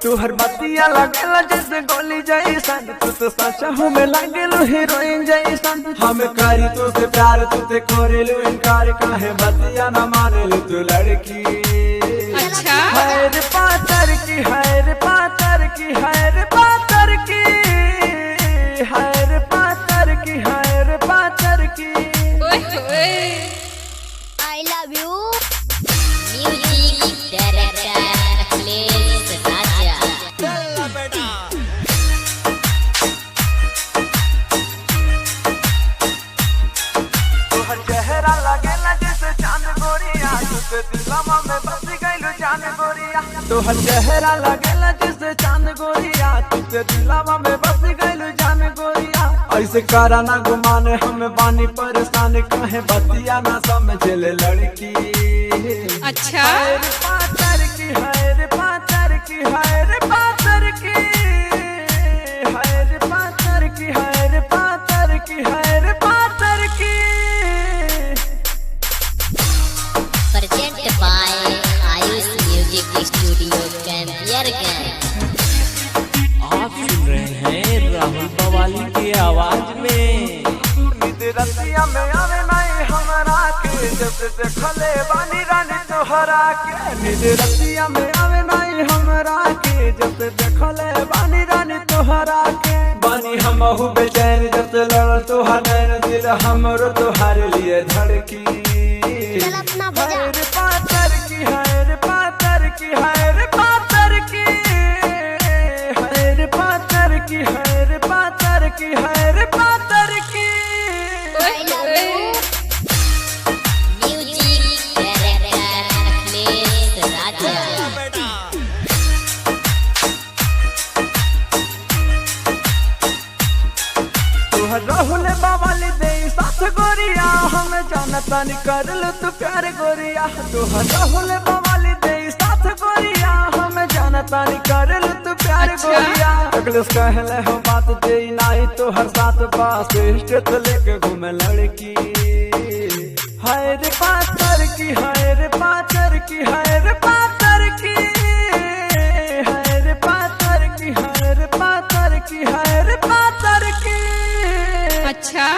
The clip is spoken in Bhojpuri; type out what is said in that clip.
तुहर बतिया लगेला जैसे गोली जैसन, तू तो सच में लागेलू हीरोइन जैसन। हम करी तुझसे प्यार तुझे करेलू इनकार, काहे बतिया न मानेलू तू लड़की। अच्छा हैर पातर की, हैर पातर की, हैर पातर की, हैर पातर की, हैर पातर की। I love you. Music director Akhilesh Raja. तुहर चेहरा लगेला जैसे चांद गोरिया, तुझे दिलवा में बस गइलू जान गोरिया। तुहर चेहरा लगेला जैसे चांद गोरिया, तुझे दिलवा में बस गइलू जान गोरिया। ऐसे करा ना गुमाने हम बानी परेशान, काहे बतिया ना समझले लड़की। अच्छा हैर पातर की, हैर पातर की, हैर पातर की, हैर पातर की, हैर पातर की, हैर पातर की। Present by Ayush Music Studio Campiargan. आप सुन रहे हैं राहुल बवाली की आवाज में। नींद रतिया में आवे नहीं हमरा के, जब देखले बानी रानी तोहरा के। नींद रतिया में आवे नहीं हमरा के, जब देखले बानी रानी तोहरा के। बानी हमहु बेचैन जब से लड़ल तोहर नैन, दिल हमरो तोहार लिए धड़की। चल अपना बजा। हैर पातर की, हैर पातर की, हैर पातर की, हैर पातर की, हैर पातर की, हैर पातर की। I love you. Music director Akhilesh Raja. तुहर राहुल बवाली दे साथ गोरिया, हम जानता नहीं करल तू प्यार गोरिया। तुहर राहुल बवाली दे साथ गोरिया, हम जानता नहीं करल तू प्यार अच्छा। गोरिया। अगलेस कहले हो बात दे नहीं तो हर साथ पास स्टेट लेके घूमे लड़की। हैर पातर की, हैर पातर की, हैर पातर की, हैर पातर की, हैर पातर की, हैर पातर की। अच्छा